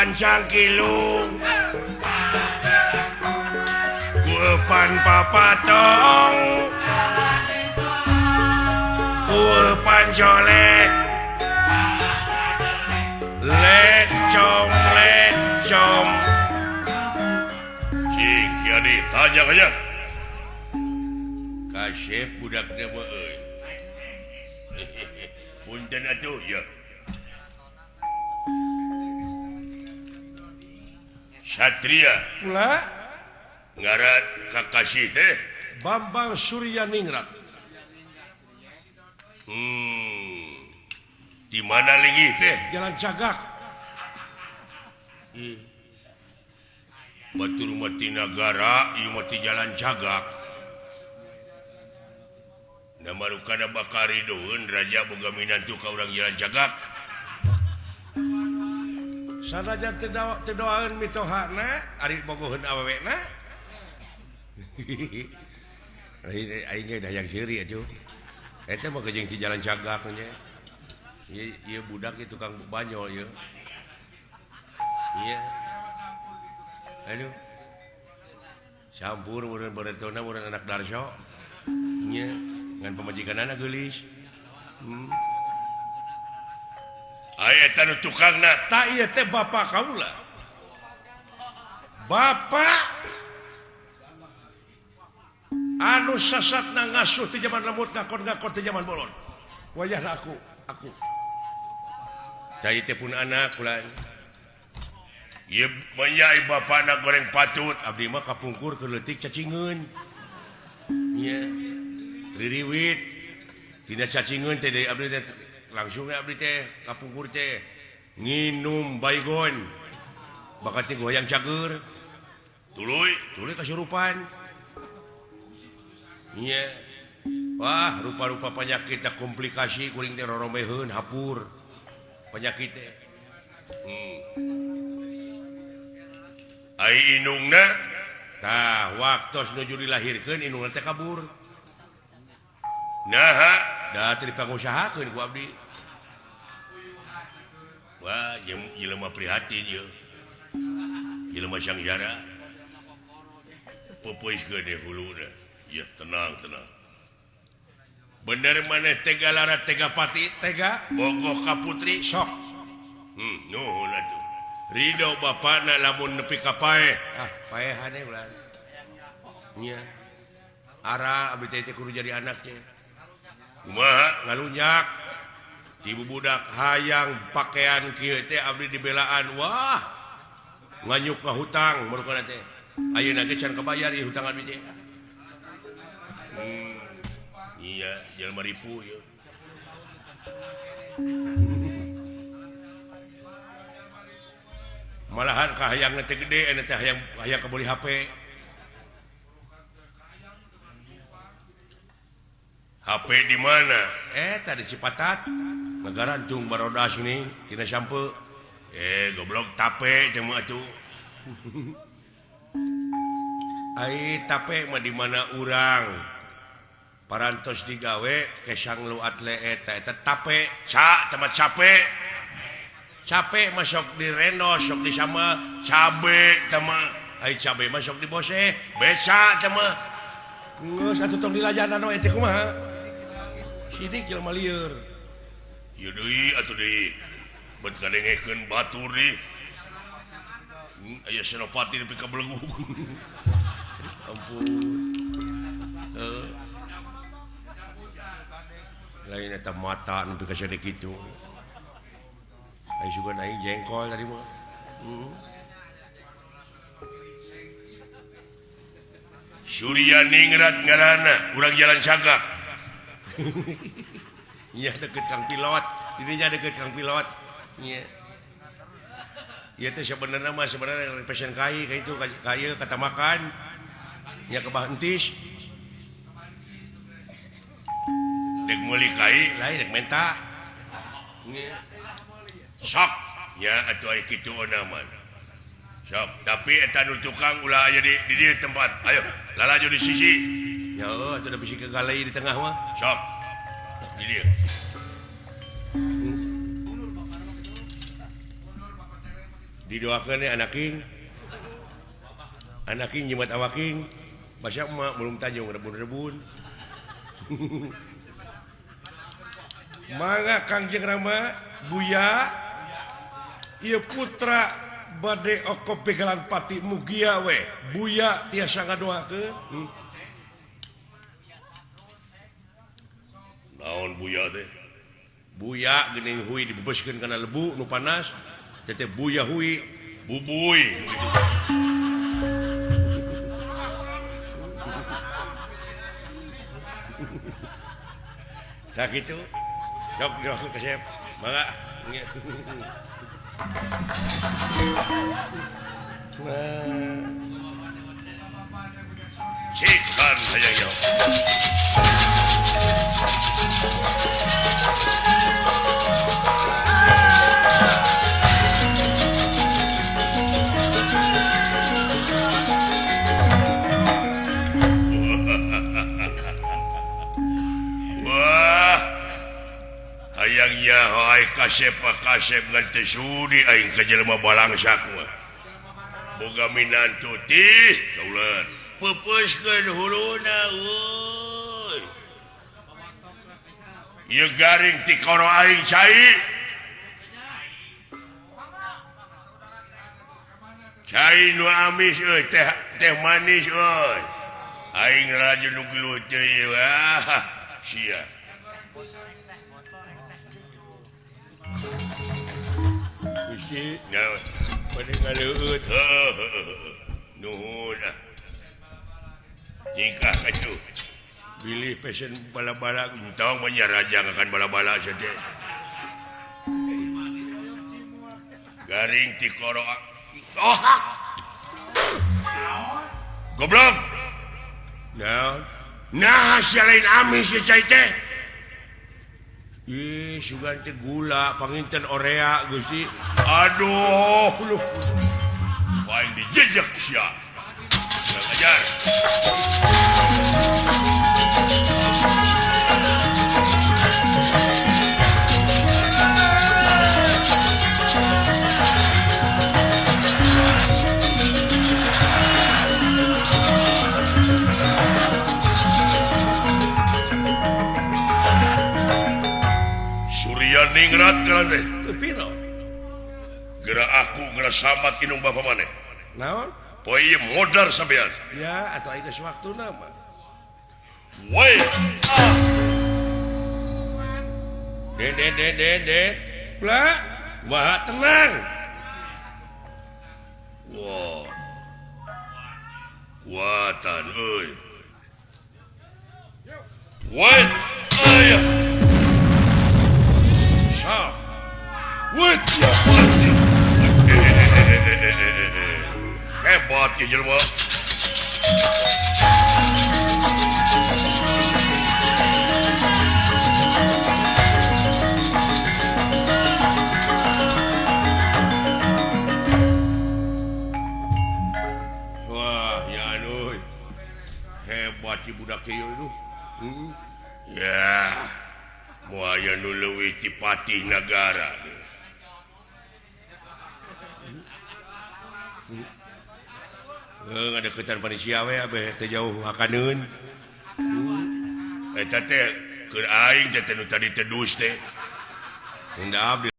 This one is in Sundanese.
pancang kilung kuepan papatong kuepan colek lecom cing kieu tanya aja kasep budaknya euy punten atuh ya Satria Pula ngaran Kakasih teh Bambang Surya Ningrat. Di mana linggih teh? Jalan Cagak. Batur mati nagara, ieu mati Jalan Cagak. Nama rukana bakari doeun raja boga minantu ka urang Jalan Cagak. Sanajan teu doaeun mitohana, ari bogoheun awewena. Aing ge dayang seuri atuh. Eta mah jeung di Jalan Cagak nya. Ieu budak itu tukang banyol ieu. Iya. Aduh. Campur urang baretona urang anak Darso. Nya ngan pamajikanana geulis. Aya eta nu tukangna. Tak ieu teh bapa kaula. Bapak anu sasatna ngasuh ti zaman lemut ngakon-ngakon ti zaman bolon. Wayahna aku. Cai teh pun anak ulah. Ieu manyai bapana goreng patut, abdi mah kapungkur ke leutik cacingeun. Nya. Ririwit. Tina cacingeun teh deui abdi teh langsung abdi teh kapungkur teh nginum baygon. Bakat teh goyang cager. Tuluy kasurupan. Iya. Wah, rupa-rupa penyakit da komplikasi kuring teh roromeheun hapur. Penyakit teh. Ai indungna tah waktos nuju dilahirkeun indungna teh kabur. Naha da teu dipangusahakeun ku abdi. Wah, jelema prihatin ieu. Jelema sangjara. Pupuiskeun deui huluna. Ya, tenang. Bener maneh tega lara tega pati? Tega? Bogoh ka putri? Sok. Nuhun atuh. Ridho bapana lamun nepi ka paeh. Paehane ulah. Nya. Ara abdi teh kudu jadi anak teh. Kumaha ngalunyak. Ti budak hayang pakaian kieu teh abdi dibelaan. Wah. Nganyuk ka hutang murukana teh. Ayeuna ge can kabayar ieu hutang abdi teh. Iya, jelema ripu ya. Malahan kahayang teh gede, anu teh hayang kabeli HP. HP di mana? Tadi Cipatat. Negara antung baroda sini, tina sampe. Goblok tape jeung atuh. Ai tape mah di mana urang. Parantos digawe kesang lu atle eta tape tempat capek masuk di reno sok di sama cabe tema ai cabe masuk di bose beca tema geus atuh tong dilajana no eta kumaha sidik jelema lieur ieu deui atuh deui bet ngadengekeun batur deui aya senopati nepi ka belenggu ampun lain eta mata nepi ka sadek kitu. Ai sugan aing jengkol tadi mah. Surya Ningrat ngaranna, urang Jalan Cagak. Iya deket Kang Pilot, dirinya deket Kang Pilot. Iya. Ieu teh sebenarnya mah sebenarnya pesen kai ka itu ka ieu kata makan. Nya ke Bahentis. Dek meuli kai lain dek menta. Sok nya atuh aya kitu onaman. Sok, tapi eta nu tukang ulah aya di dieu tempat. Ayo, lalaju di sisi. Ya atuh da bisi ke galai di tengah mah. Sok. Di dieu. didoakan ya anak nyimat awaking masa emak belum tanya rebun-rebun mangga Kangjeng Rama Buya ieu putra bade okop pegalan pati mugia we Buya tiasa ngadoakeun naon Buya teh Buya geuning hui dibebeskeun kana lebu nu panas teh Buya hui bubuy tak gitu sok ke chef mangga cikan sayangnya hayangnya hai kasep ngan teu sudi aing ka jelema balangsak mah boga minantu tih kaulan pepeuskeun huluna euy ieu garing ti kono aing cai nu amis euy teh manis euy aing raju nu gelut teh sia Gusti pada ngaleueut nuhun nikah katu bilih pesen bala-bala entong menyarajang akan bala-bala saja garing ti koro goblok nah lain amis ya cai teh ih sugan teh gula panginten orea Gusti aduh lu paling dijejak sia kurang ajar Surya ningrat kana teh pino geura aku geura samat inung bapa maneh naon poe ieu modar sampean ya atau aya geus waktuna mah woi den bla kumaha tenang wah kuatan euy woi aya sah wait ya pasti hebat ya jelma wah ya anuy hebat si budak ieu itu ya moaya nu leuwih ti patih nagara ngadeukeutan panitia we abeh teh jauh hakaneun eta teh keur aing teh nu tadi tedus teh hendak abdi